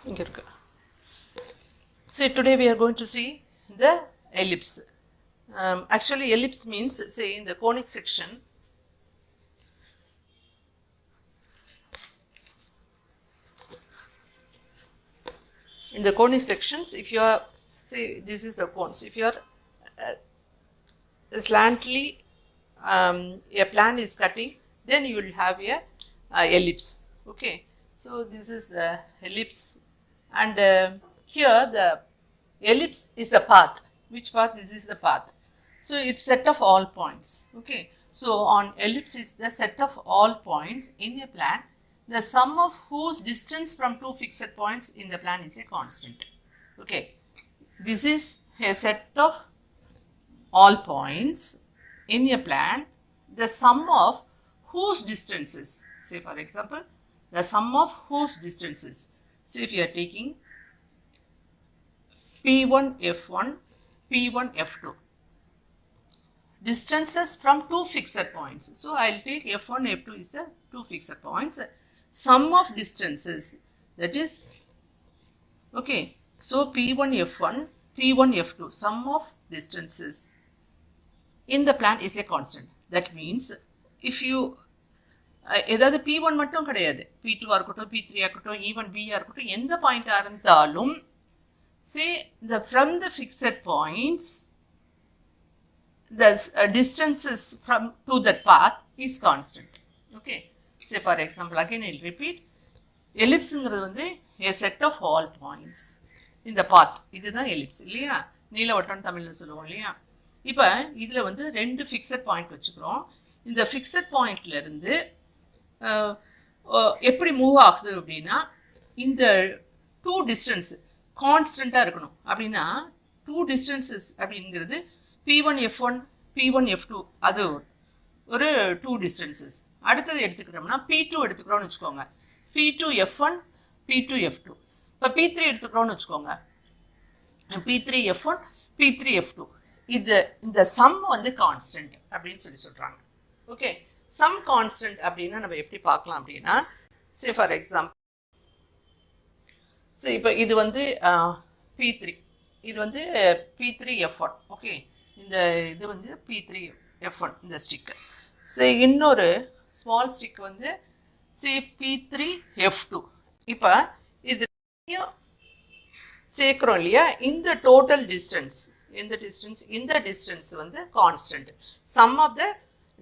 So today we are going to see the ellipse. Actually ellipse means, say, in the conic section, in the conic sections, if you are, say, this is the cones, if you are slantly a plan is cutting, then you will have a ellipse. Okay, so this is the ellipse, and here the ellipse is the path. Which path? This is the path. So it's set of all points. Okay, so on ellipse is the set of all points in a plan, the sum of whose distance from two fixed points in the plan is a constant. Okay, this is a set of all points in a plan, the sum of whose distances, say for example, the sum of whose distances. So if you are taking P1, F1, P1, F2, distances from two fixed points. So I will take F1, F2 is the two fixed points. Sum of distances, that is, okay, so P1, F1, P1, F2, sum of distances in the plan is a constant. That means if you ஏதாவது P1 மட்டும் கிடையாது, P2 இருக்கட்டும், P3 இருக்கட்டும், even B இருக்கட்டும், எந்த பாயிண்டா இருந்தாலும், say from the fixed points, the distances from to that path is constant. Okay, say for example, again I will repeat, ellipse ங்கிறது வந்து a set of all points in the path. இதுதான் ellipse இல்லையா, நீலவட்டம் தமிழ்ல சொல்லுவோம் இல்லையா. இப்போ இதுல வந்து ரெண்டு ஃபிக்ஸட் பாயிண்ட் வச்சுக்கிறோம். இந்த ஃபிக்ஸட் பாயிண்ட்ல இருந்து எப்படி மூவ் ஆகுது அப்படின்னா, இந்த டூ டிஸ்டன்ஸ் கான்ஸ்டண்டா இருக்கணும். அப்படின்னா டூ டிஸ்டன்சஸ் அப்படிங்கிறது P1 F1 P1 F2 அது ஒரு டூ டிஸ்டன்சஸ். அடுத்தது எடுத்துக்கிட்டோம்னா P2 எடுத்துக்கிறோம்னு வச்சுக்கோங்க, P2 F1 P2 F2. இப்போ P3 எடுத்துக்கிறோம்னு வச்சுக்கோங்க, P3 F1 P3 F2. இந்த சம் வந்து கான்ஸ்டன்ட் அப்படின்னு சொல்றாங்க. ஓகே, சம் கான்ஸ்டன்ட் அப்படின்னா நம்ம எப்படி பார்க்கலாம் அப்படின்னா, சே ஃபார் எக்ஸாம்பிள், சரி இப்போ இது வந்து P3, இது வந்து P3 F1. ஓகே, இந்த இது வந்து P3 F1 இந்த ஸ்டிக்கு. சரி, இன்னொரு ஸ்மால் ஸ்டிக் வந்து சே P3 F2. இப்போ இது சேர்க்கிறோம் இல்லையா, இந்த டோட்டல் டிஸ்டன்ஸ், இந்த distance வந்து constant. Sum of the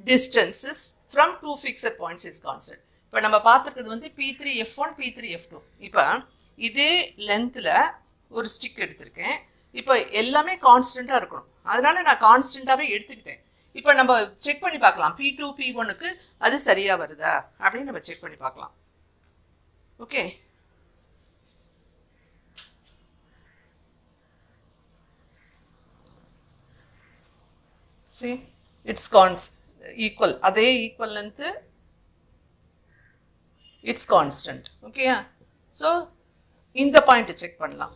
distances from two fixed points is constant. இப்போ நம்ம பார்த்துக்கிறது வந்து P3 F1 P3 F2. இப்போ இதே லென்த்தில் ஒரு ஸ்டிக் எடுத்திருக்கேன். இப்போ எல்லாமே கான்ஸ்டண்ட்டாக இருக்கணும், அதனால நான் கான்ஸ்டண்ட்டாகவே எடுத்துக்கிட்டேன். இப்போ நம்ம செக் பண்ணி பார்க்கலாம், P2 P1க்கு அது சரியாக வருதா அப்படின்னு நம்ம செக் பண்ணி பார்க்கலாம். ஓகே, see, it's equal, அதே equal length, it's constant. Okay, so இந்த பாயிண்ட் செக் பண்ணலாம்.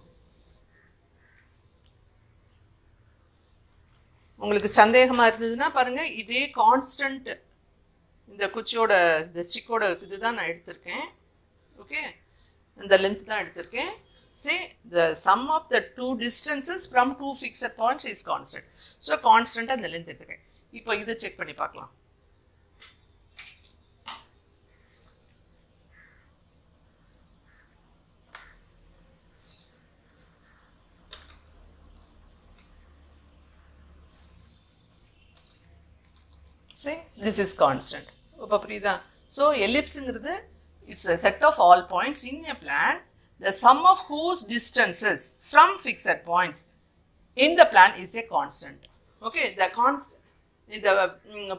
உங்களுக்கு சந்தேகமா இருந்ததுன்னா பாருங்க, இதே கான்ஸ்டன்ட் இந்த குச்சியோட இந்த ஸ்டிக்கோட இதுதான் நான் எடுத்திருக்கேன். ஓகே, இந்த லென்த் தான் எடுத்திருக்கேன். Say the sum of the two distances from two fixed points is constant. So constant அந்த length எடுத்துக்கிறேன். இப்போ இதை செக் பண்ணி பார்க்கலாம். See, this is constant. இப்போ புரியுதா? So ellipseங்கிறது it's a set of all points in a plan, the sum of whose distances from fixed points in the plan is a constant. Okay, the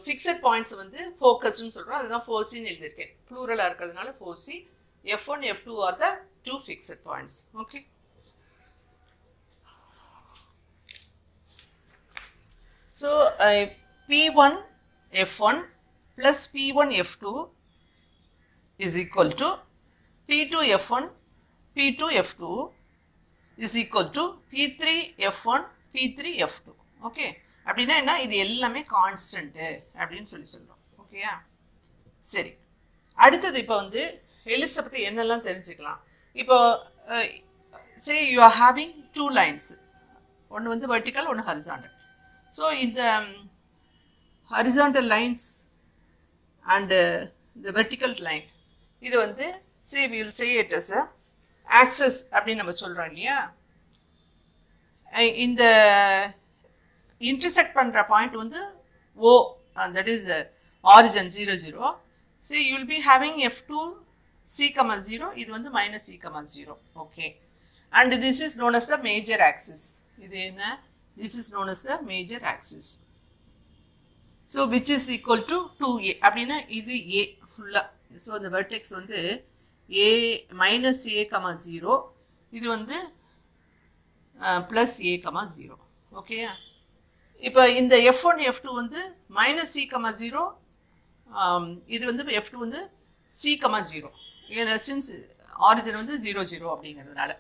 fixed points வந்து focus னு சொல்றோம், அதுதான் foci னு எழுதியிருக்கேன். plural இருக்கிறதுனால foci. F1 F2 are the two fixed points. Okay, so P1 F1 plus P1 F2 is equal to P2 F1 P2 F2 is equal to P3 F1 P3 F2. Okay, அப்படின்னா என்ன, இது எல்லாமே constant அப்படின்னு சொல்றோம். ஓகேயா, சரி. அடுத்தது இப்போ வந்து எலிப்ஸை பற்றி என்னெல்லாம் தெரிஞ்சுக்கலாம். இப்போ say you are having two lines, one வந்து vertical, one horizontal. So in the horizontal lines and the vertical line, இது வந்து say we will say it as a axis அப்படின்னு நம்ம சொல்றோம் இல்லையா. இந்த intersect பண்ற பாயிண்ட் வந்து O, that is origin 0 0. So you will be having f2 c comma 0, இது வந்து minus c comma 0. Okay, and this is known as the major axis. இது என்ன? This is known as the major axis. So which is equal to 2a அப்படின்னா இது a ஃபுல்லா. So the vertex வந்து a minus a comma 0, இது வந்து plus a comma 0. Okay, இப்போ இந்த f1 f2 வந்து minus c comma 0, இது வந்து f2 வந்து c comma 0, ஏன்னா since origin வந்து 0 0 அப்படிங்கிறதுனால.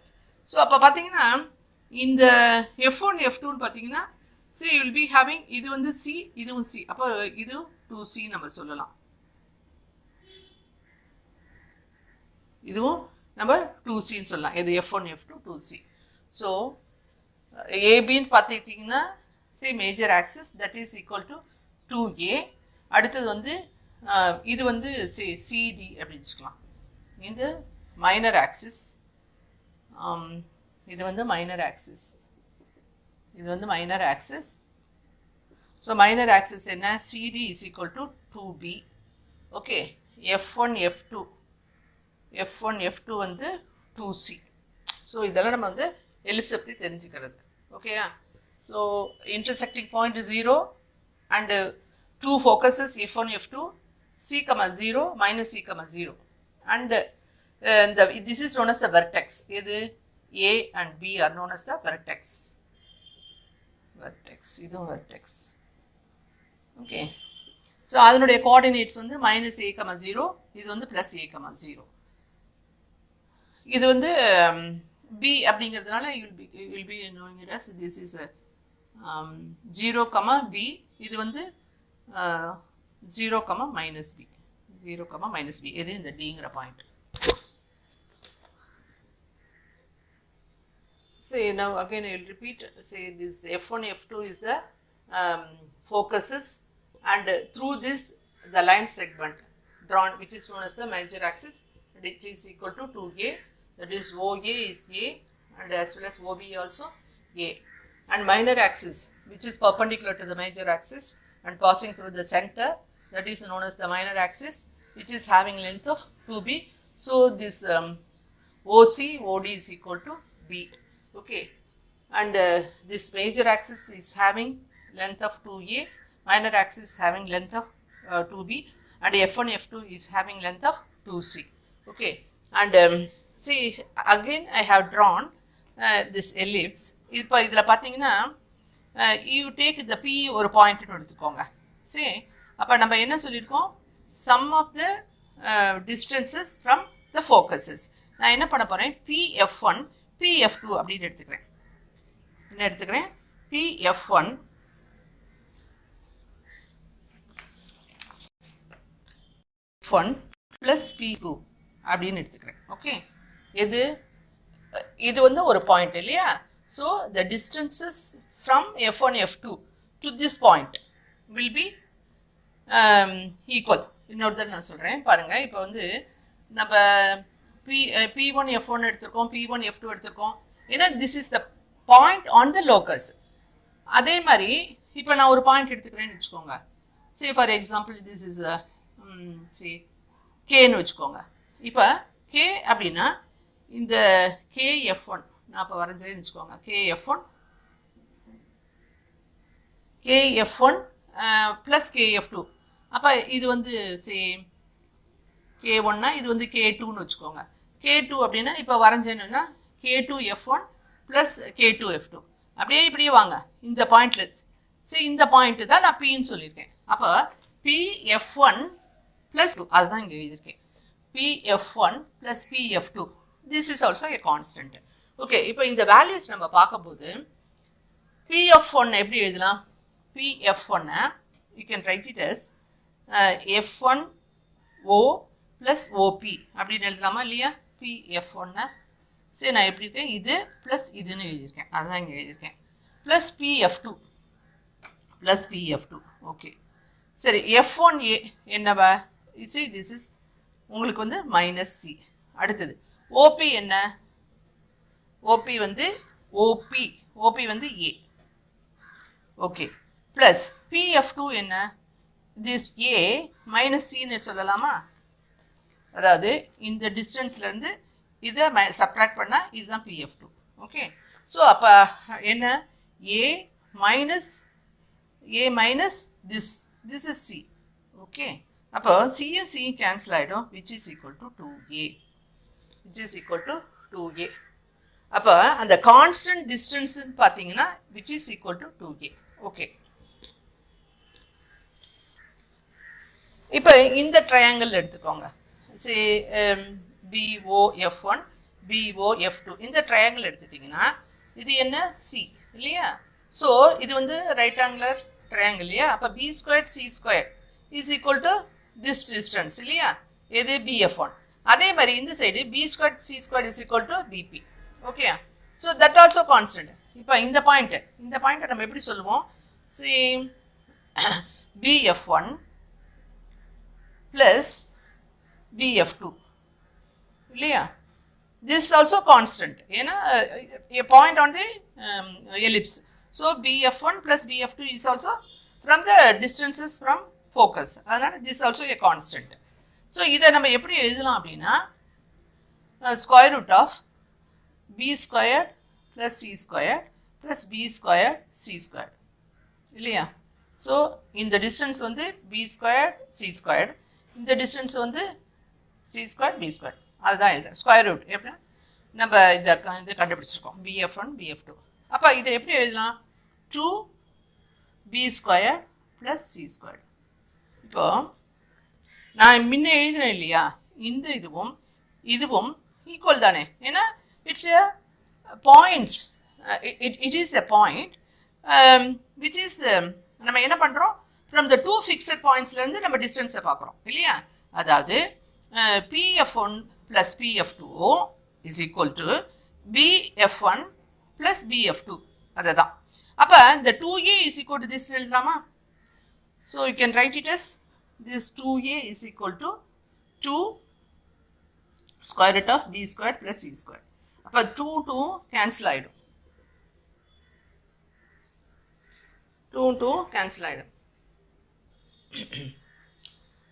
ஸோ அப்போ பார்த்தீங்கன்னா இந்த f1 f2ன்னு பார்த்தீங்கன்னா see you will be having இது வந்து c, இதுவும் c, அப்போ இது 2c நம்ம சொல்லலாம், இதுவும் நம்ம 2cன்னு சொல்லலாம். இது f1 f2 2c. ஸோ ஏபின்னு பார்த்துக்கிட்டிங்கன்னா say major axis that is equal to 2a. அடுத்தது வந்து இது வந்து say cd அப்படின்னு வச்சுக்கலாம். இந்த minor axis, இது வந்து minor axis, இது வந்து minor axis. So minor axis என்ன? cd is equal to 2b. Okay, f1 f2, f1 f2 வந்து 2c. ஸோ இதெல்லாம் நம்ம வந்து எலிப்ஸ் பற்றி தெரிஞ்சுக்கிறது. ஓகேயா? So intersecting point is 0 and two focuses f1 f2, c comma 0 minus c comma 0, and this is known as the vertex. Either a and b are known as the vertex. This vertex. Okay, so அதனுடைய coordinates வந்து minus a comma 0, இது வந்து plus a comma 0. இது வந்து b அப்படிங்கிறதுனால you will be knowing it as this is a 0 comma b, இது வந்து 0 comma minus b, 0 comma minus b, இது இந்த dங்கிற point. Say now again I will repeat, say this f1 f2 is the focuses, and through this the line segment drawn which is known as the major axis, which is equal to 2a, that is OA is a and as well as OB also a, and minor axis which is perpendicular to the major axis and passing through the center, that is known as the minor axis, which is having length of 2b. So this OC OD is equal to b. Okay, and this major axis is having length of 2a, minor axis having length of 2b, and f1 f2 is having length of 2c. Okay, and see again I have drawn this ellipse. இப்போ இதில் பார்த்தீங்கன்னா you take the p ஒரு பாயிண்ட்னு எடுத்துக்கோங்க. சரி, அப்போ நம்ம என்ன சொல்லியிருக்கோம்? sum of the distances from the focuses. நான் என்ன பண்ண போகிறேன்? pf1 pf2 அப்படின்னு எடுத்துக்கிறேன். என்ன எடுத்துக்கிறேன்? pf1 plus p2 அப்படின்னு எடுத்துக்கிறேன். ஓகே, இது வந்து ஒரு பாயிண்ட் இல்லையா? So the distances from f1 f2 to this point will be equal. இன்னொரு தடவை நான் சொல்கிறேன் பாருங்கள். இப்போ வந்து நம்ம p1 f1 எடுத்திருக்கோம், p1 f2 எடுத்திருக்கோம். ஏன்னா this is the point on the locus. அதே மாதிரி இப்போ நான் ஒரு பாயிண்ட் எடுத்துக்கிறேன்னு வச்சுக்கோங்க. say for example this is say kன்னு வச்சுக்கோங்க. இப்போ k அப்படின்னா இந்த kf1 நான் இப்போ வரைஞ்சேன்னு வச்சுக்கோங்க. kf1 plus kf2. அப்போ இது வந்து சே k1னா இது வந்து k2ன்னு வச்சுக்கோங்க. k2 அப்படின்னா இப்போ வரைஞ்சேன்னா k2f1 ப்ளஸ் k2f2. அப்படியே இப்படியே வாங்க இந்த பாயிண்டில். சரி, இந்த பாயிண்ட்டு தான் நான் பின்னு சொல்லியிருக்கேன். அப்போ pf1 ப்ளஸ் 2 அதுதான் இங்கே எழுதியிருக்கேன். pf1 plus pf2. This is also a constant. Okay, இப்போ இந்த வேல்யூஸ் நம்ம பார்க்கும்போது pf1 எப்படி எழுதலாம்? pf1 you can write it as f1o plus op அப்படின்னு எழுதலாமா இல்லையா? pf1 சரி நான் எப்படி இருக்கேன் இது ப்ளஸ் இதுன்னு எழுதியிருக்கேன் அதுதான் இங்கே எழுதியிருக்கேன் ப்ளஸ் பிஎஃப்2 ப்ளஸ் பிஎஃப்2 ஓகே சரி F1A என்னவா சி திஸ் இஸ் உங்களுக்கு வந்து மைனஸ் சி அடுத்தது ஓபி என்ன ஓபி வந்து ஓபி வந்து ஏ ஓகே ப்ளஸ் பிஎஃப்2 என்ன திஸ் ஏ மைனஸ் சின்னு சொல்லலாமா அதாவது இந்த டிஸ்டன்ஸ்லேருந்து இதை சப்ட்ராக்ட் பண்ணால் இதுதான் பிஎஃப்2 ஓகே ஸோ அப்போ என்ன A minus this is C okay அப்போ சியும் சி கேன்சல் ஆகிடும் which is equal to 2a அப்போ அந்த கான்ஸ்டன்ட் டிஸ்டன்ஸ்ன்னு பார்த்தீங்கன்னா which is equal to 2a okay இப்போ இந்த ட்ரையாங்கிள் எடுத்துக்கோங்க சே BOF1 BOF2 இந்த ட்ரையாங்கிள் எடுத்துட்டிங்கன்னா இது என்ன சி இல்லையா ஸோ இது வந்து ரைட் ஆங்குலர் ட்ரையாங்கிள் இல்லையா அப்போ B square C square is equal to this distance இல்லையா எது BF1 அதே மாதிரி இந்த side B square C square is equal to BP okay so that also constant இப்போ இந்த பாயிண்ட்டை நம்ம எப்படி சொல்லுவோம் சி BF1 ப்ளஸ் BF2 இல்லையா this is also constant ஏன்னா a point on the ellipse so BF1 plus BF2 is also from the distances from focus அதனால this also a constant so இதை நம்ம எப்படி எழுதலாம் அப்படின்னா square root of B squared plus C squared plus B squared C squared இல்லையா so இந்த distance வந்து B squared C squared இந்த distance வந்து C squared B squared அதுதான் எழுதுறேன் ஸ்கொயர் ரூட் எப்படி நம்ம இதை கண்டுபிடிச்சிருக்கோம் BF1 BF2 அப்போ இதை எப்படி எழுதலாம் 2B square plus C square இப்போ நான் முன்ன எழுதினேன் இல்லையா இந்த இதுவும் ஈக்குவல் தானே ஏன்னா it's a points it is a point which is நம்ம என்ன பண்ணுறோம் ஃப்ரம் த 2 ஃபிக்ஸட் பாயிண்ட்ஸ்லேருந்து நம்ம டிஸ்டன்ஸை பார்க்குறோம் இல்லையா அதாவது PF1 plus PF2 is equal to BF1 plus BF2 அதுதான் அப்போ இந்த 2a is equal to this எழுதலாமா so you can write it as this 2a is equal to 2 square root of B squared plus C squared அப்போ 2 cancel ஆகிடும் 2 cancel ஆகிடும்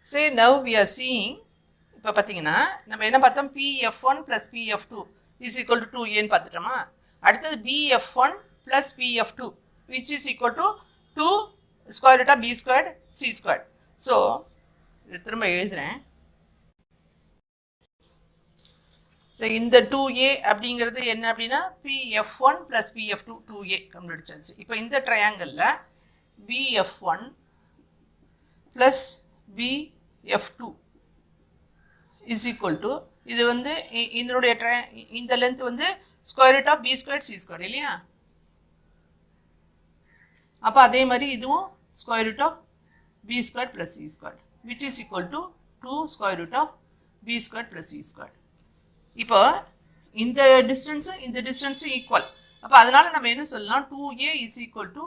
say now we are seeing இப்போ பார்த்தீங்கன்னா நம்ம என்ன பார்த்தோம் PF1 plus PF2 is equal to 2a பார்த்துட்டோமா அடுத்தது BF1 plus PF2 which is equal to 2 square root of B squared C squared so இது திரும்ப எழுதுகிறேன் ஸோ இந்த 2a அப்படிங்கிறது என்ன அப்படின்னா PF1 ப்ளஸ் PF2 2a கண்டுபிடிச்சாச்சு இப்போ இந்த ட்ரையாங்கிளில் BF1 plus BF2 is equal to இது வந்து இதனுடைய இந்த லென்த் வந்து square root of B square C square இல்லையா அப்போ அதே மாதிரி இதுவும் square root of B square plus C square which is equal to 2 square root of B square plus C square இப்போ இந்த டிஸ்டன்ஸும் ஈக்குவல் அப்போ அதனால நம்ம என்ன சொல்லலாம் 2a is equal to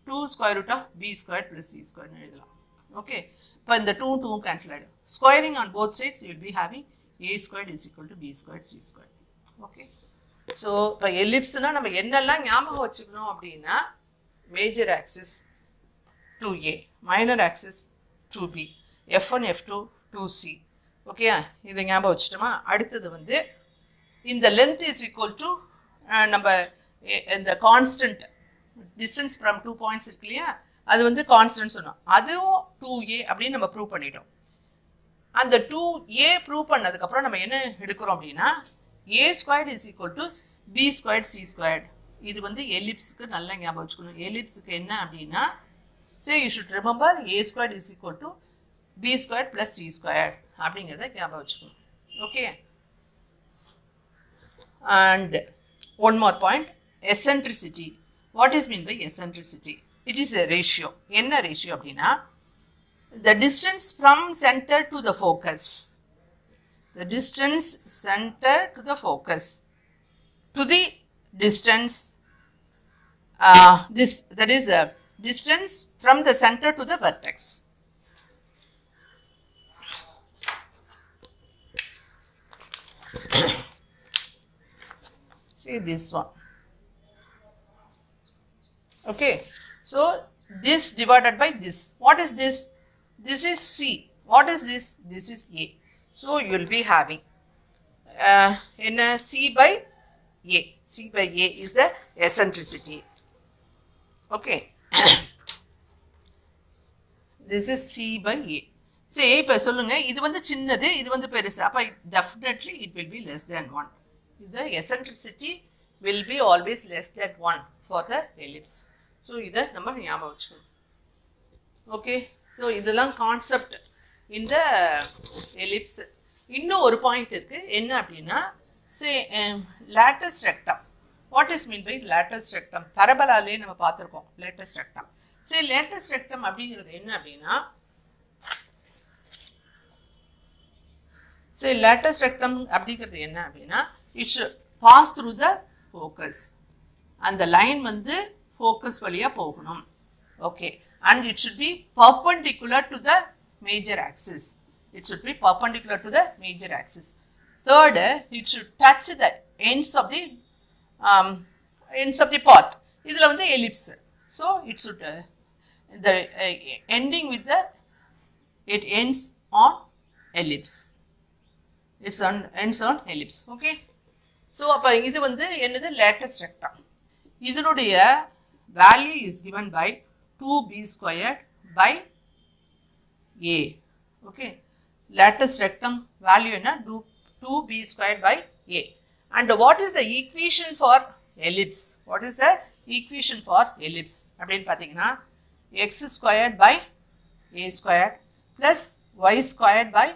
2 square root of B square plus C ஸ்கொயர்னு எழுதலாம் okay இப்போ இந்த 2 கேன்சல் ஆகிடும் squaring on both sides you will be having a squared is equal to B squared C squared okay so இப்போ எலிப்ஸ்னால் நம்ம என்னெல்லாம் ஞாபகம் வச்சுக்கணும் அப்படின்னா major axis 2a minor axis 2b F1 F2 2c okay இதை ஞாபகம் வச்சுட்டோமா அடுத்தது வந்து இந்த லென்த் இஸ் ஈக்குவல் டு நம்ம இந்த கான்ஸ்டன்ட் டிஸ்டன்ஸ் ஃப்ரம் 2 பாயிண்ட்ஸ் இருக்கு இல்லையா அது வந்து கான்ஸ்டன்ட் சொன்னோம் அதுவும் 2a அப்படின்னு நம்ம ப்ரூவ் பண்ணிட்டோம் அந்த 2a ப்ரூவ் பண்ணதுக்கப்புறம் நம்ம என்ன எடுக்கிறோம் அப்படின்னா a squared is equal to B squared C squared இது வந்து எலிப்ஸுக்கு நல்லா ஞாபகம் வச்சுக்கணும் எலிப்ஸுக்கு என்ன அப்படின்னா say you should remember a squared is equal to B squared plus C squared அப்படிங்கிறத ஞாபகம் வச்சுக்கணும் okay and one more point eccentricity what is mean by eccentricity it is a ratio என்ன ரேஷியோ அப்படின்னா the distance from center to the focus the distance center to the focus, to the distance, that is a distance from the center to the vertex. See this one. Okay, so this divided by this. What is this? This is C. What is this? This is A. So you will be having in a C by A. C by A is the eccentricity. Okay. This is C by A. See, இப்போ சொல்லுங்க இது வந்து சின்னது இது வந்து பெருசு அப்ப definitely it will be less than 1. The eccentricity will be always less than 1 for the ellipse. So இத நம்ம ஞாபகம் வச்சுக்கணும். Okay, so இதெல்லாம் concept in the ellipse. இன்னும் ஒரு பாயிண்ட் இருக்கு என்ன அப்படின்னா say lattice rectum. What is mean by lattice rectum? பரபலாலே நம்ம பார்த்திருக்கோம் lattice rectum. say lattice rectum அப்படிங்கிறது என்ன அப்படின்னா say lattice rectum அப்படிங்கிறது என்ன அப்படின்னா it should pass through the focus. அந்த லைன் வந்து focus வழியா போகணும். Okay, and it should be perpendicular to the major axis. It should be perpendicular to the major axis. Third, it should touch the ends of the path. இதுல வந்து ellipse. So it should ending with the it ends on ellipse. It's ends on ellipse. Okay. So அப்ப இது வந்து என்னது lattice rectum. இதனுடைய value is given by 2b squared by a. Okay. Lattice rectum value என்ன 2b squared by a. And what is the equation for ellipse? What is the equation for ellipse? அப்படின்னு பார்த்தீங்கன்னா x squared by a squared plus y squared by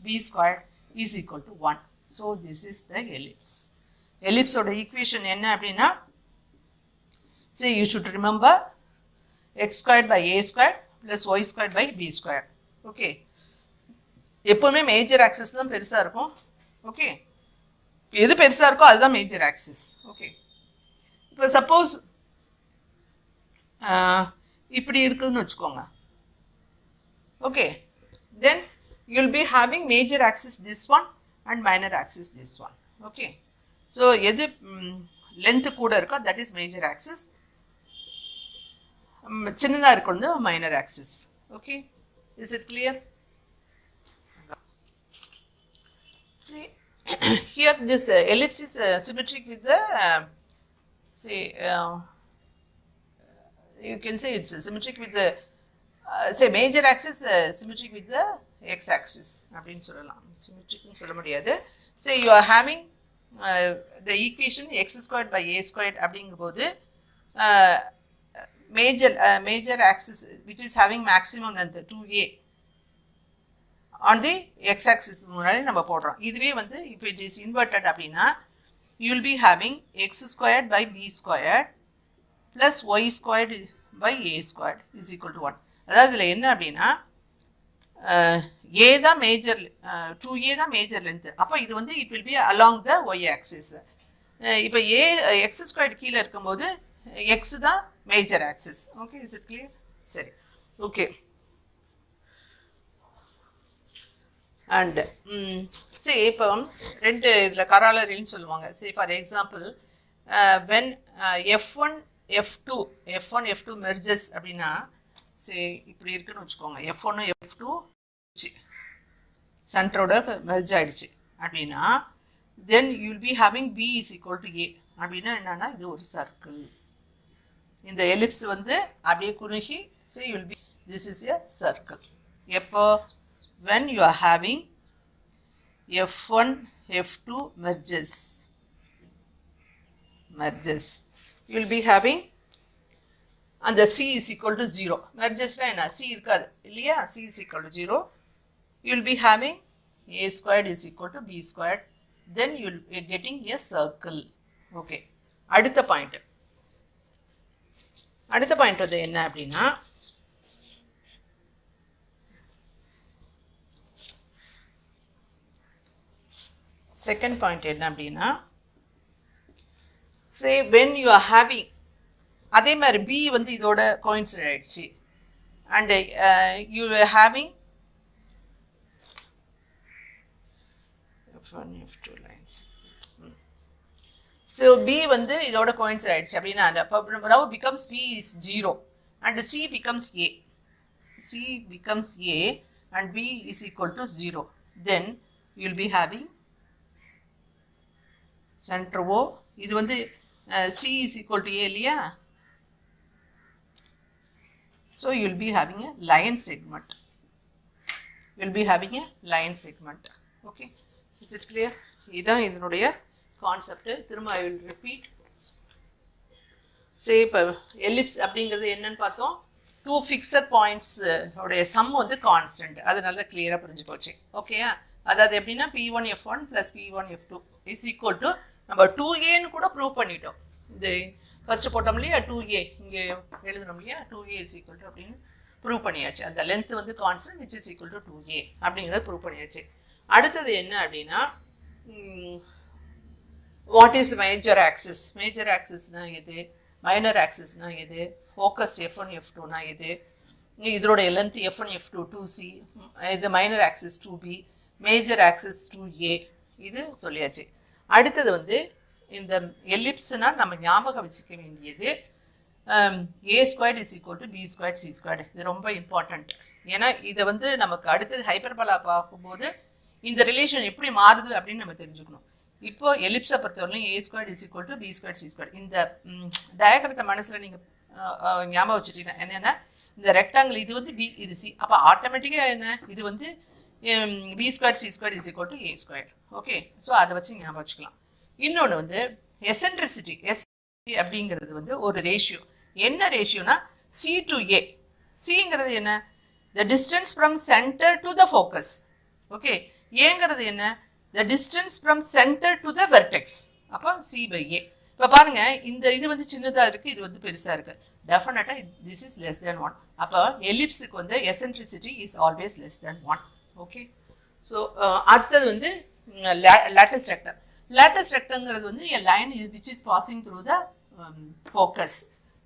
b squared is equal to 1. So this is the ellipse. Ellipse oda equation என்ன அப்படின்னா say you should remember x squared by a squared plus y squared by b squared. Okay. எப்பவுமே major axis தான் பெருசா இருக்கும். Okay, எது பெருசா இருக்கோ அதுதான் மேஜர் ஆக்சிஸ். ஓகே, இப்போ சப்போஸ் இப்படி இருக்குதுன்னு வச்சுக்கோங்க. Okay, then you will be having major axis this one and minor axis this one. Okay, so எது length கூட இருக்கோ that is major axis, சின்னதா இருக்கிறது minor axis. Okay, is it clear? See here this ellipse is symmetric with the you can say it's symmetric with the say major axis symmetric with the x axis அப்படினு சொல்லலாம். symmetric னு சொல்ல முடியாது. say you are having the equation x squared by a squared அப்படிங்கும்போது major axis which is having maximum length 2a on the x axis முன்னாடி நம்ம போடுறோம். இதுவே வந்து if it is inverted அப்படினா you will be having x squared by b squared plus y squared by a squared is equal to 1. அதாவது இதுல என்ன அப்படின்னா a தான் மேஜர் 2a தான் மேஜர் லென்த். அப்போ இது வந்து it will be along the y axis. இப்போ a x squared கீழே இருக்கும்போது x தான் major axis. Okay, is it clear? சரி, ஓகே. அண்ட் சரி, இப்போ ரெண்டு இதில் கராலரின்னு சொல்லுவாங்க. சரி, for example when F1 F2 merges அப்படின்னா சரி இப்படி இருக்குன்னு வச்சுக்கோங்க. F1 F2 சென்டரோட மெர்ஜ் ஆயிடுச்சு அப்படின்னா then you will be having B is equal to A. அப்படின்னா என்னன்னா இது ஒரு சர்க்கிள். இந்த எலிப்ஸ் வந்து அப்படியே குறுகி say you will be this is a circle. எப்போ when you are having F1 F2 merges you will be having and the C is equal to 0. merges na enna C irukadu illaya, C is equal to 0. you will be having A squared is equal to B squared, then you will be getting a circle. Okay, அடுத்த point வந்து என்ன அப்படின்னா second point என்ன அப்படின்னா, say when you are having, அதே மாதிரி B வந்து இதோட coincide ஆயிடுச்சு, and you were having F1 F2 lines. So B வந்து இதோட coincide ஆயிடுச்சு அப்படின்னா now becomes B is 0 and C becomes A. C becomes A and B is equal to 0. Then you will be having center O. இது வந்து C is equal to A இல்லையா? So you will be having a line segment. You will be having a line segment. Okay. Is it clear? இதுதான் இதனுடைய concept. திரும்ப I will repeat. Say இப்போ ellipse அப்படிங்கிறது என்னன்னு பார்த்தோம். டூ ஃபிக்ஸட் பாயிண்ட்ஸ் உடைய some வந்து கான்ஸ்டன்ட். அது நல்லா கிளியராக புரிஞ்சு போச்சு. ஓகேயா? அதாவது எப்படின்னா P1F1 + P1F2 is equal to நம்ம 2Aன்னு கூட ப்ரூவ் பண்ணிட்டோம். இந்த ஃபர்ஸ்ட் போட்டோம் இல்லையா 2A, இங்கே எழுதணும் இல்லையா 2A இஸ் ஈக்குவல் டு அப்படின்னு ப்ரூவ் பண்ணியாச்சு. அந்த லென்த் வந்து constant which is equal to 2A அப்படிங்கிறத ப்ரூவ் பண்ணியாச்சு. அடுத்தது என்ன அப்படின்னா, what is major axis? Major ஆக்சிஸ்னா எது, மைனர் ஆக்சிஸ்னா எது, ஃபோக்கஸ் F1 F2னா எது, இதோடைய லென்த் F1 F2 2C, இது minor axis 2B, major axis 2A, இது சொல்லியாச்சு. அடுத்தது வந்து இந்த எலிப்ஸ்னா நம்ம ஞாபகம் வச்சுக்க வேண்டியது A² is equal to B² C². இது ரொம்ப இம்பார்ட்டண்ட். ஏன்னா இதை வந்து நமக்கு அடுத்தது ஹைப்பர்போலா பார்க்கும்போது இந்த ரிலேஷன் எப்படி மாறுது அப்படின்னு நம்ம தெரிஞ்சுக்கணும். இப்போ எலிப்ஸை பொறுத்தவரையிலும் A² is equal to B² C². இந்த டயக்ராமத்தை மனசில் நீங்கள் ஞாபகம் வச்சுட்டீங்கன்னா என்னென்னா, இந்த ரெக்டாங்கிள் இது வந்து B, இது C, அப்போ ஆட்டோமேட்டிக்காக என்ன இது வந்து B² C² is equal to A². Okay, so அதை வச்சு ஞாபகம் வச்சுக்கலாம். இன்னொன்று வந்து எசென்ட்ரிசிட்டி. எசென்ட்ரிசிட்டி அப்படிங்கிறது வந்து ஒரு ரேஷியோ. என்ன ரேஷியோனா C to A. சிங்கிறது என்ன, the distance from centre to the focus. Okay, ஏங்கிறது என்ன, the distance from centre to the vertex. அப்போ C/A. இப்போ பாருங்க, இந்த இது வந்து சின்னதாக இருக்குது, இது வந்து பெருசாக இருக்குது. டெஃபினட்டாக திஸ் இஸ் லெஸ் தேன் 1. அப்போ எலிப்ஸுக்கு வந்து eccentricity is always less than 1. Okay, so அடுத்தது வந்து லேட்டஸ்ட் ரெக்டர். லேட்டஸ்ட் ரெக்டங்கிறது வந்து a line which is passing through the focus.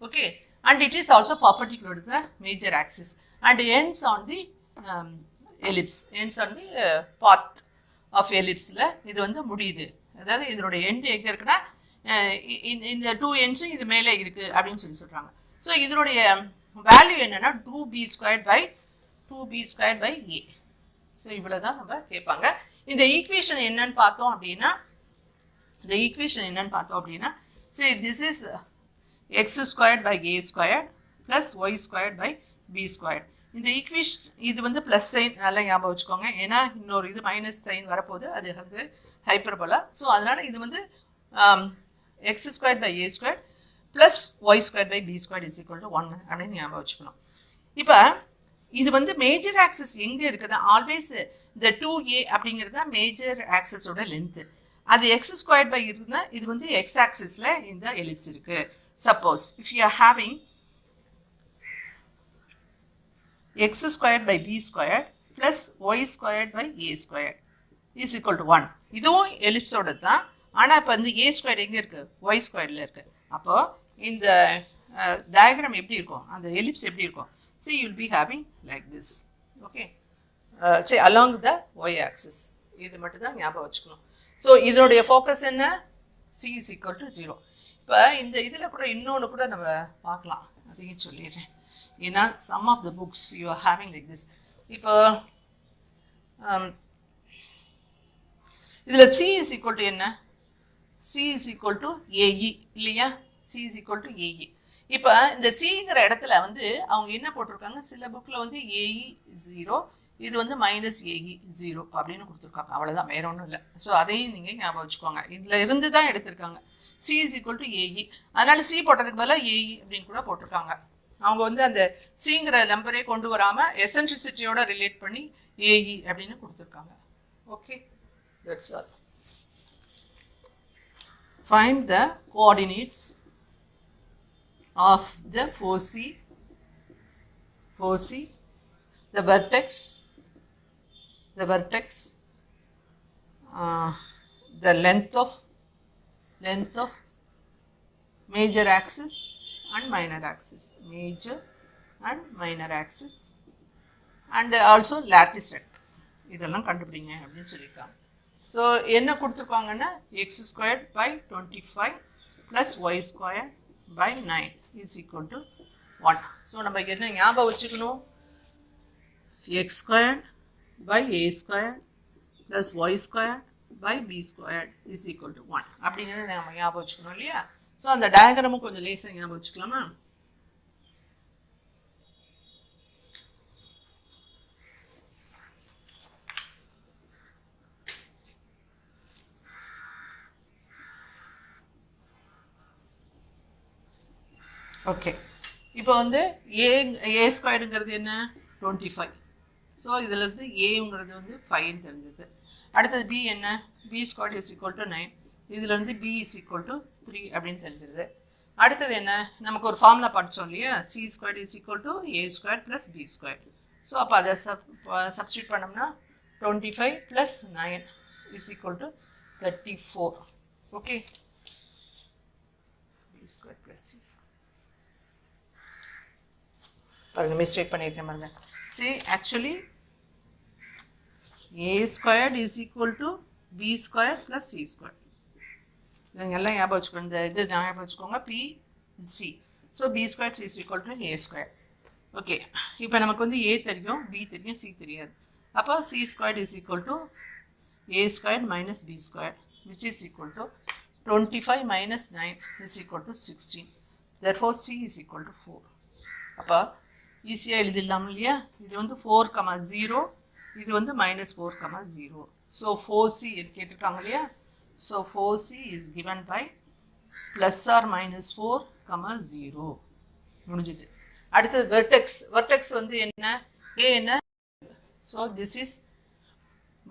Okay, and it is also perpendicular to the major axis and ends on the ellipse, ends on the path of ellipseல இது வந்து முடியுது. அதாவது இதனுடைய end எங்கே இருக்குன்னா இந்த 2 ends இது மேலே இருக்குது அப்படின்னு சொல்கிறாங்க. ஸோ இதனுடைய வேல்யூ என்னென்னா 2B²/A. ஸோ இவ்வளோ தான் நம்ம கேட்பாங்க. இந்த ஈக்குவேஷன் என்னன்னு பார்த்தோம் அப்படின்னா, see this is x²/A² + y²/B². இந்த ஈக்குவேஷன் இது வந்து ப்ளஸ் சைன் நல்லா ஞாபகம் வச்சுக்கோங்க. ஏன்னா இன்னொரு இது மைனஸ் சைன் வரப்போகுது, அது வந்து ஹைப்பர்போலா. ஸோ அதனால் இது வந்து x²/A² + y²/B² is equal to 1 அப்படின்னு ஞாபகம் வச்சுக்கணும். இப்போ இது வந்து மேஜர் ஆக்சிஸ் எங்கே இருக்குது, ஆல்வேஸ் இந்த 2A அப்படிங்கிறது தான் மேஜர் ஆக்சிஸோட லென்த்து. அது x² இருந்தால் இது வந்து எக்ஸ் ஆக்சிஸில் இந்த எலிப்ஸ் இருக்குது. Suppose if you are having x²/B² + y²/A² is equal to 1. இதுவும் எலிப்ஸோட தான். ஆனால் இப்போ இந்த A² எங்கே இருக்குது, y²ல இருக்குது. அப்போது இந்த டயக்ராம் எப்படி இருக்கும், அந்த எலிப்ஸ் எப்படி இருக்கும், see you will be having like this. Okay, say along the y axis. இது மட்டும் தான் ஞாபகம் வச்சுக்கணும். ஸோ இதனுடைய ஃபோக்கஸ் என்ன, C is equal to 0. இப்போ இந்த இதில் கூட இன்னொன்று கூட நம்ம பார்க்கலாம், அதையும் சொல்லிடுறேன். ஏன்னா some of the books you are having like this. இப்போ இதில் C is equal to என்ன, C is equal to AE இல்லையா, C is equal to AE. இப்போ இந்த சிங்கிற இடத்துல வந்து அவங்க என்ன போட்டிருக்காங்க, சில புக்கில் வந்து AE 0, இது வந்து -AE 0 அப்படின்னு கொடுத்துருக்காங்க. அவ்வளோதான், வேற ஒன்றும் இல்லை. ஸோ அதையும் நீங்கள் ஞாபகம் வச்சுக்கோங்க. இதில் இருந்து தான் எடுத்திருக்காங்க. C is equal to AE. அதனால C போட்டதுக்கு பதிலாக AE அப்படின்னு கூட போட்டிருக்காங்க. அவங்க வந்து அந்த சிங்கிற நம்பரே கொண்டு வராமல் எசென்ட்ரிசிட்டியோட ரிலேட் பண்ணி AE அப்படின்னு கொடுத்துருக்காங்க. Okay, that's all. Find the coordinates of the 4C, the vertex, the length of major axis and minor axis, major and minor axis, and also lattice rectangle. இதெல்லாம் கண்டுபிடிங்க அப்படின்னு சொல்லியிருக்காங்க. ஸோ என்ன கொடுத்துருக்காங்கன்னா x square by 25 plus Y square by 9 is equal to 1. So நம்ம என்ன ஞாபகம் வச்சுக்கணும், x square by a square plus Y square by b square is equal to 1 அப்படிங்கிறத நம்ம ஞாபகம் வச்சுக்கணும் இல்லையா. ஸோ அந்த டயக்ராமும் கொஞ்சம் லேசாக ஞாபகம் வச்சுக்கலாமா. ஓகே, இப்போ வந்து ஏ ஸ்கொயருங்கிறது என்ன 25. ஸோ இதிலேருந்து ஏங்கிறது வந்து 5 தெரிஞ்சது. அடுத்தது பி என்ன, b square is equal to 9. இதுலேருந்து பி இஸ் ஈக்குவல் டு 3 அப்படின்னு தெரிஞ்சிருது. அடுத்தது என்ன, நமக்கு ஒரு ஃபார்முலா படித்தோம் இல்லையா, c square is equal to a square plus b square. So அப்போ அதை சப்ஸ்டியூட் பண்ணோம்னா 25 plus 9 is equal to 34. Okay, b square plus C square. பாருங்க, மிஸ்டேக் பண்ணியிருக்கேன் பாருங்க. See, actually a squared is equal to b squared plus c squared. இதெல்லாம் ஞாபகம் வச்சுக்கோங்க, இந்த இது ஞாபகம் வச்சுக்கோங்க, p c. So b squared is equal to a squared. Okay, இப்போ நமக்கு வந்து a தெரியும், b தெரியும், c தெரியாது. அப்போ c squared is equal to a squared minus b squared, which is equal to 25 minus 9 is equal to 16. Therefore c is equal to 4. அப்போ ஈஸியாக எழுதிடலாம் இல்லையா. இது வந்து 4,0, இது வந்து -4,0. ஸோ 4c கேட்டிருக்காங்க இல்லையா. So 4c is given by +or -4,0 முடிஞ்சுது. அடுத்தது வெர்டெக்ஸ் வந்து என்ன, ஏ என்ன. So this is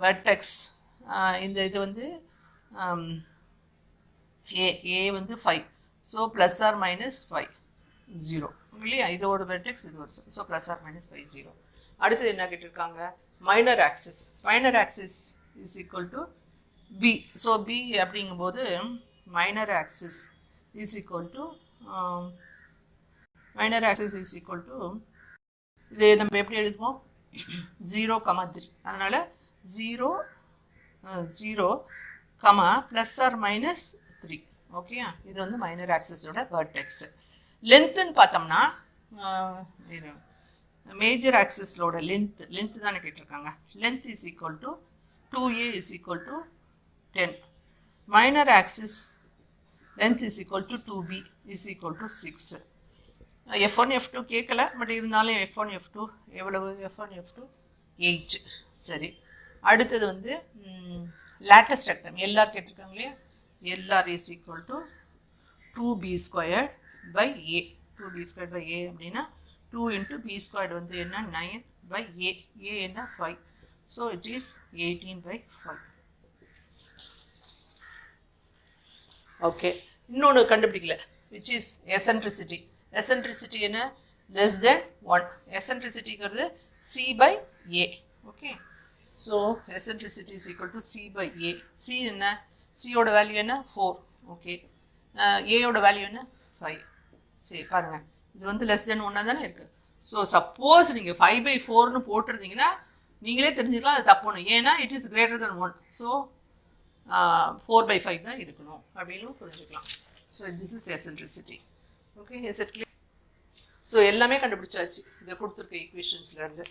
vertex. இந்த இது வந்து ஏ வந்து 5. ஸோ +or -5 இல்லையா, இதோட வெர்டெக்ஸ் இது ஒரு. So +or-5 0. அடுத்தது என்ன கேட்டிருக்காங்க, minor axis. Minor axis is equal to B. So B அப்படிங்கும்போது minor axis is equal to இது நம்ம எப்படி எழுதுவோம், 0,3. அதனால் 0 +or-3. ஓகே, இது வந்து மைனர் ஆக்சிஸோட வெர்டெக்ஸ். லென்த்துன்னு பார்த்தோம்னா மேஜர் ஆக்சிஸோட லென்த் தானே கேட்டிருக்காங்க. Length is equal to 2a is equal to 10. Minor axis length is equal to 2b is equal to 6. F1 F2 கேட்கல, பட் இருந்தாலும் F1 F2 எவ்வளவு, F1 F2 8. சரி, அடுத்தது வந்து லேட்டஸ்ட் ரெக்டம் LR கேட்டிருக்காங்க இல்லையா. LR is equal to 2b square by a. 2b squared by a அப்படின்னா 2 into b squared வந்து என்ன 9 by a. a என்ன 5. So it is 18 by 5. Okay, இன்னொன்று கண்டுபிடிக்கல, which is eccentricity. Eccentricity என்ன, less than 1. Eccentricityங்கிறது c by a. Okay, so eccentricity is equal to c by a. c என்ன, c ஓட value என்ன 4. Okay, a ஓட value என்ன 5. சரி பாருங்கள், இது வந்து லெஸ் தென் 1 தானே இருக்குது. ஸோ சப்போஸ் நீங்கள் 5/4ன்னு போட்டிருந்தீங்கன்னா நீங்களே தெரிஞ்சுக்கலாம் அது தப்புன்னு. ஏன்னா it is greater than 1. So 4/5 தான் இருக்கணும் அப்படின்னு புரிஞ்சுக்கலாம். So this is eccentricity. Okay, is it clear? So எல்லாமே கண்டுபிடிச்சாச்சு இதை கொடுத்துருக்க ஈக்குவேஷன்ஸ்லேருந்து.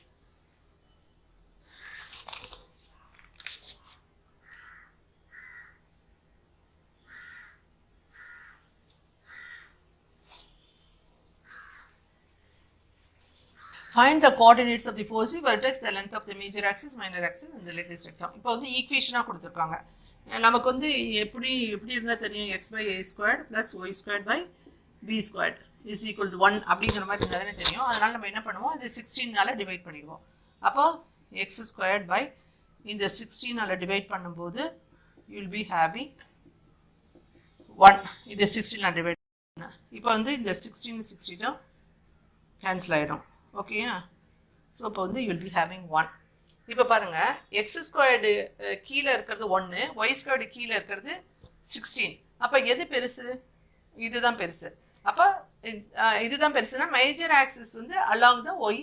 Find the coordinates of the foci vertex, the length of the major axis, minor axis and the lattice rectum. இப்போ வந்து ஈக்குவேஷனாக கொடுத்துருக்காங்க. நமக்கு வந்து எப்படி இருந்தால் தெரியும், x/a² + y² / b² is equal to 1 அப்படிங்கிற மாதிரி இருந்தால் தானே தெரியும். அதனால் நம்ம என்ன பண்ணுவோம், இது 16 டிவைட் பண்ணிடுவோம். அப்போ x² இந்த 16 டிவைட் பண்ணும்போது யூ வில் பி ஹேவிங் 1. இது 16 டிவைட் பண்ண இப்போ வந்து இந்த 16 கேன்சல் ஆகிடும். ஓகேயா, ஸோ இப்போ வந்து யூ வில் பி ஹேவிங் 1. இப்போ பாருங்க எக்ஸ் ஸ்கொயர்டு கீழே இருக்கிறது 1, ஒய் ஸ்கொயர்டு கீழே இருக்கிறது 16. அப்போ எது பெருசு? இதுதான் பெருசு. அப்போ இதுதான் பெருசுன்னா மேஜர் ஆக்சிஸ் வந்து அலாங் த ஒய்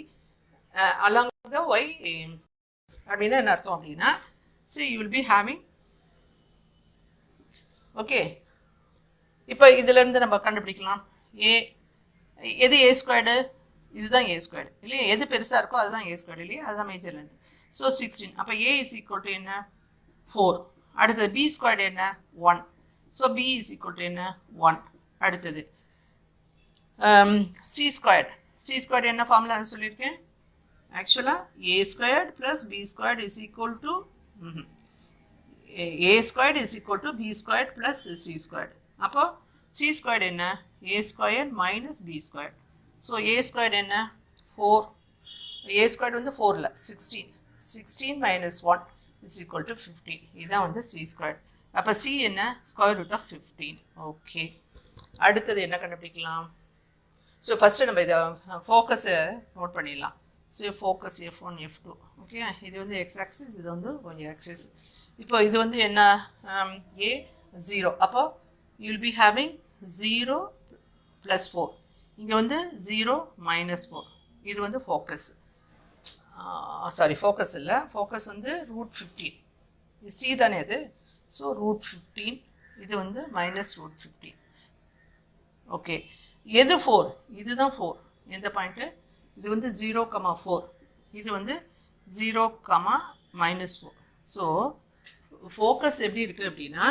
அப்படின்னா என்ன அர்த்தம் அப்படின்னா see you will be having okay. இப்போ இதிலிருந்து நம்ம கண்டுபிடிக்கலாம் எது ஏ ஸ்கொயர்டு? இதுதான் ஏ ஸ்கொயர்டு இல்லையா? எது பெருசாக இருக்கோ அதுதான் ஏ ஸ்கொயர்டு இல்லையா? அதுதான் மேஜர்லேருந்து. ஸோ 16. அப்போ ஏ இஸ் ஈக்குவல் டு என்ன? 4. அடுத்தது பி ஸ்கொயர்டு என்ன? 1. So B is equal to என்ன? 1. அடுத்தது சி ஸ்கொயர்டு என்ன ஃபார்முலான்னு சொல்லியிருக்கேன்? ஆக்சுவலாக A squared plus B squared is equal to a squared is equal to b squared plus c squared. அப்போ c squared என்ன? a squared minus b squared. So a squared என்ன? 4. a squared வந்து 4ல 16. 16 minus 1 is equal to 15. இதான் வந்து c squared. அப்போ c என்ன? square root of 15. Okay. அடுத்தது என்ன கண்டுபிடிக்கலாம்? ஸோ ஃபஸ்ட்டு நம்ம இதை ஃபோக்கஸை நோட் பண்ணிடலாம். So focus f1 f2. Okay, இது வந்து x ஆக்சிஸ், இது வந்து y ஆக்சிஸ். இப்போ இது வந்து என்ன? a 0. அப்போ யூ வில் பி ஹேவிங் 0 + 4. இங்கே வந்து 0 - 4. இது வந்து ஃபோக்கஸ். சாரி, ஃபோக்கஸ் இல்லை, ஃபோக்கஸ் வந்து √15. இது சி தானே அது. ஸோ √15. இது வந்து -√15. ஓகே, எது 4? இதுதான் 4. எந்த பாயிண்ட்டு? இது வந்து 0,4. இது வந்து 0, -4. ஸோ ஃபோக்கஸ் எப்படி இருக்குது அப்படின்னா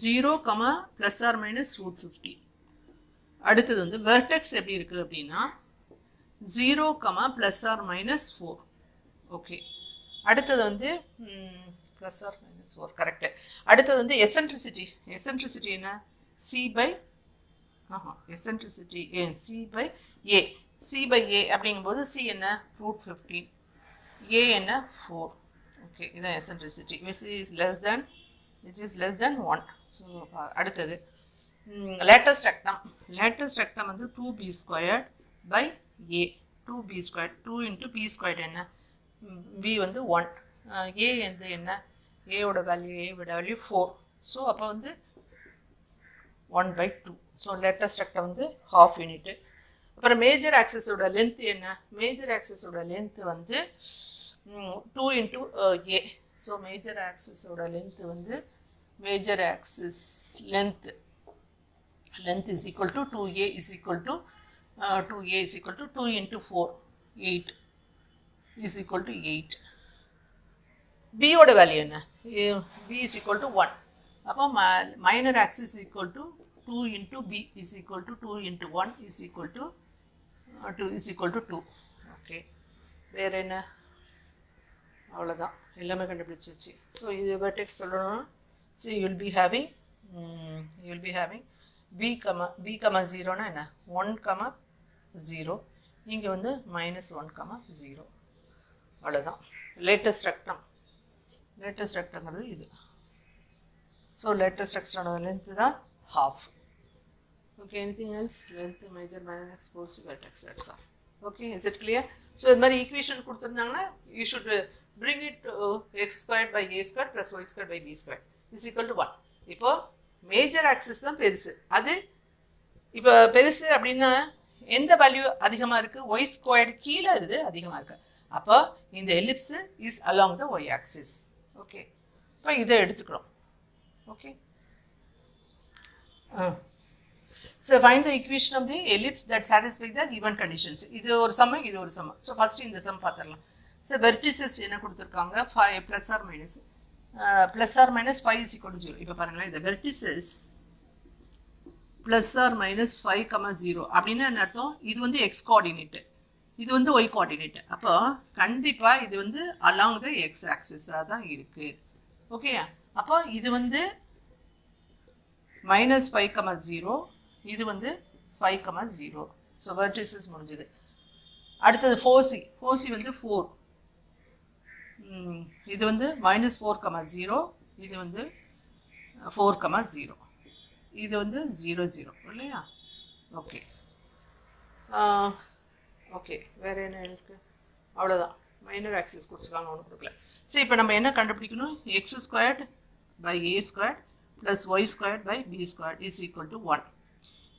0, ±√15. அடுத்தது வந்து வெர்டெக்ஸ் எப்படி இருக்குது அப்படின்னா 0, ±4. ஓகே, அடுத்தது வந்து +or-4. கரெக்டு. அடுத்தது வந்து எசன்ட்ரிசிட்டி என்ன? c/a. Eccentricity c/a. c/a அப்படிங்கும்போது c என்ன? √15. a என்ன? 4. ஓகே, இதுதான் eccentricity. which is less than 1. So அடுத்தது லேட்டஸ்ட் ரெக்டம் வந்து 2b² / a. 2b², 2 × b² என்ன? b வந்து 1. a வந்து என்ன? a ஓட வேல்யூ 4. ஸோ அப்போ வந்து 1/2. ஸோ லேட்டஸ்ட் ரெக்டம் வந்து ½ யூனிட்டு. அப்புறம் மேஜர் ஆக்சிஸோட லென்த் என்ன? மேஜர் ஆக்சிஸோட லென்த் வந்து 2 × a. ஸோ மேஜர் ஆக்சிஸோட லென்த் வந்து major axis length is equal to 2a is equal to 2 × 4, 8 is equal to 8. b ஓட வேல்யூ என்ன? b is equal to 1. அப்போ minor axis is equal to 2 × b is equal to 2 × 1 is equal to 2. Okay, வேறு என்ன? அவ்வளோதான், எல்லாமே கண்டுபிடிச்சிருச்சு. So இது vertex சொல்லணும்னா so you will be having b, 0னா என்ன? 1, 0. இங்கே வந்து -1, 0. அவ்வளோதான் லேட்டஸ்ட் ரெக்டங்கிறது இது. ஸோ லேட்டஸ்ட் ரெக்டோட லென்த்து தான் ½ okay. Anything else? Length, major, minor, expose, vertex, that's all. Okay, is it clear? So இது மாதிரி ஈக்குவேஷன் கொடுத்துருந்தாங்கன்னா you should bring it to x² / a² + y² / b² is equal to 1. இப்போ major axis தான் பெருசு. அது இப்போ பெருசு அப்படின்னா எந்த வேல்யூ அதிகமாக இருக்குது? y² கீழே இது அதிகமாக இருக்குது. அப்போ இந்த ellipse is along the y axis. Okay, இப்போ இதை எடுத்துக்கிறோம். Okay, so find the equation of the ellipse that satisfy the given conditions. இது ஒரு சம், இது ஒரு சம். ஸோ ஃபஸ்ட்டு இந்த சம் பார்த்துடலாம். ஸோ வெர்டிசஸ் என்ன கொடுத்துருக்காங்க? 5 ± 5 is equal to 0. இப்போ பாருங்களேன், இந்த வெர்டிசஸ் ±5, 0 அப்படின்னா என்ன அர்த்தம்? இது வந்து x கோஆர்டினேட்டு, இது வந்து y கோஆர்டினேட்டு. அப்போ கண்டிப்பாக இது வந்து அலாங் த x ஆக்சிஸாக தான் இருக்குது. ஓகே, அப்போ இது வந்து -5, 0. இது வந்து 5, 0. ஸோ வெர்டிசஸ் முடிஞ்சது. அடுத்தது 4c வந்து 4. இது வந்து -4, 0. இது வந்து 4, 0. இது வந்து 0, 0 இல்லையா? ஓகே, ஓகே, வேறு என்ன இருக்குது? அவ்வளோதான். மைனர் ஆக்சிஸ் கொடுத்துருக்காங்க, ஒன்று கொடுக்கல. சரி, இப்போ நம்ம என்ன கண்டுபிடிக்கணும்? X squared by a squared plus y squared by b squared is equal to 1.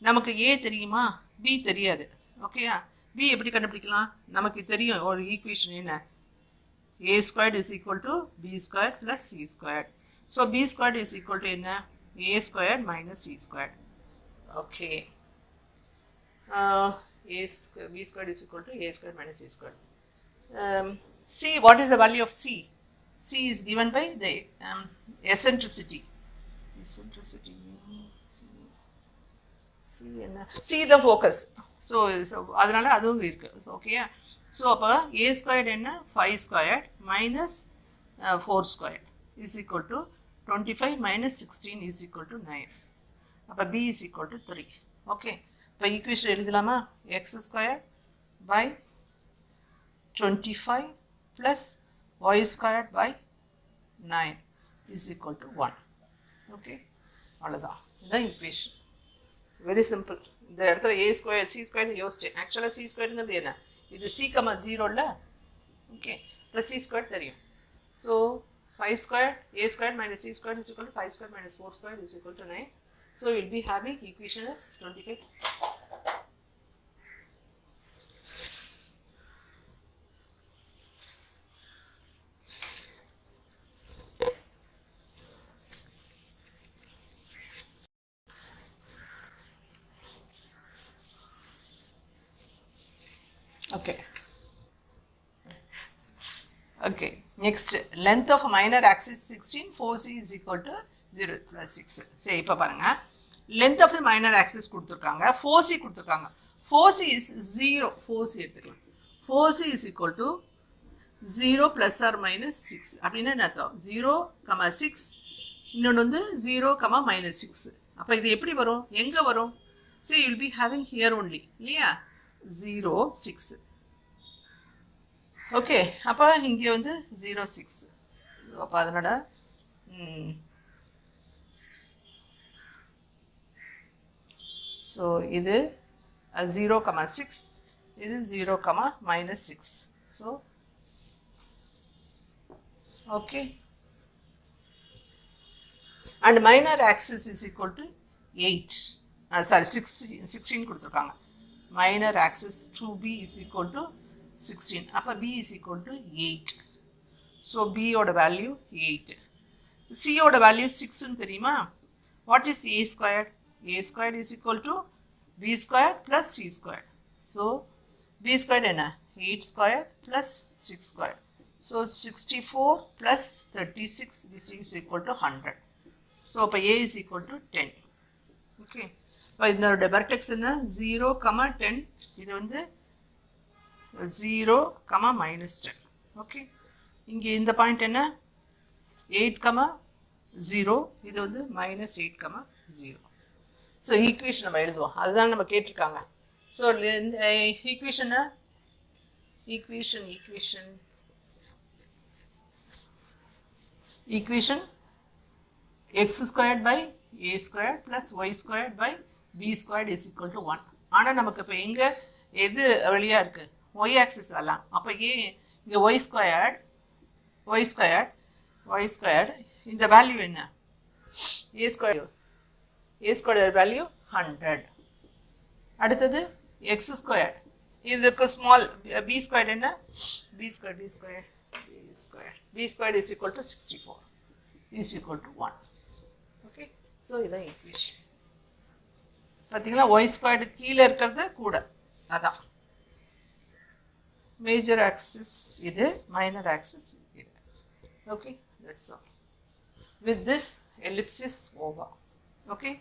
நமக்கு ஏ தெரியுமா, பி தெரியாது. ஓகேயா? பி எப்படி கண்டுபிடிக்கலாம்? நமக்கு தெரியும் ஒரு ஈக்குவேஷன் என்ன, A squared is equal to B squared plus C squared. So B squared is equal to என்ன, A squared minus C squared. Okay, b squared is equal to a squared minus c squared. C, what is the value of c? C is given by the eccentricity. C the focus. So அதனால அதுவும் இருக்கு. ஓகேயா? So அப்போ a squared என்ன, 5 squared minus 4 squared is equal to 25 minus 16 is equal to 9. அப்போ b is equal to 3. Okay, இப்போ equation எழுதலாமா? X square by 25 plus Y square by 9 is equal to 1. Okay, அவ்வளோதான். இதுதான் ஈக்குவேஷன். Very simple. இந்த இடத்துல ஏ square C ஸ்கொயர்னு யோசிச்சேன். ஆக்சுவலாக சி ஸ்கொயருங்கிறது என்ன, இது சி கமா 0ல. ஓகே, ப்ளஸ் சி ஸ்கொயர் தெரியும். So 5 squared a squared minus c squared is equal to 5 squared minus 4 squared is equal to 9. So we will be having equation as 25. Okay. Okay. Next, length of minor axis 16, 4c is equal to 0 plus 6. சரி, இப்போ பாருங்க, length of the minor axis கொடுத்துருக்காங்க, 4c கொடுத்துருக்காங்க. 4c is 0, 4c எடுத்துக்கலாம். 4c is equal to 0 plus or minus 6. அப்படின்னா என்ன அர்த்தம்? 0, 6, இன்னொன்று வந்து 0, minus 6. அப்போ இது எப்படி வரும், எங்கே வரும்? See, you will be having here only, இல்லையா? 0, 6. ஓகே, அப்போ இங்கே வந்து 0, 6. அப்போ அதனோட ஸோ இது 0, 6, இது 0, minus 6. So okay, and minor axis is equal to 8. Sorry, 16 கொடுத்துருக்காங்க. Minor axis 2b is equal to 16. அப்போ b is equal to 8. So b ஓட வேல்யூ 8. c ஓட வேல்யூ 6ன்னு தெரியுமா? What is a squared? a squared is equal to b squared plus c squared. So b squared என்ன? 8 squared plus 6 squared. So 64 plus 36, this is equal to 100. So அப்போ a is equal to 10. Okay, இப்போ இதோட vertex என்ன? 0, 10. இது வந்து 0, minus 10. Okay, இங்கே இந்த point என்ன? 8, 0. இது வந்து minus 8, 0. ஸோ ஈக்குவேஷன் நம்ம எழுதுவோம், அதுதான் நம்ம கேட்டிருக்காங்க. ஸோ இந்த ஈக்குவேஷனை equation x squared by a squared plus y squared by b squared is equal to 1. ஆனால் நமக்கு இப்போ எங்கே எது வழியாக இருக்குது? y axis எல்லாம். அப்போ இங்கே y squared இந்த வேல்யூ என்ன? a squared value 100. அடுத்தது x squared, இதுக்கு ஸ்மால் b squared என்ன? b squared is equal to 64 is equal to 1. Okay, so இதான் ஈக்குவேஷன். பார்த்தீங்களா, ஒய் ஸ்கொயர்டு கீழே இருக்கிறது கூட, அதான் மேஜர் ஆக்சிஸ் இது, மைனர் ஆக்சிஸ் இது. Okay, that's all. With this ellipse is over. Okay.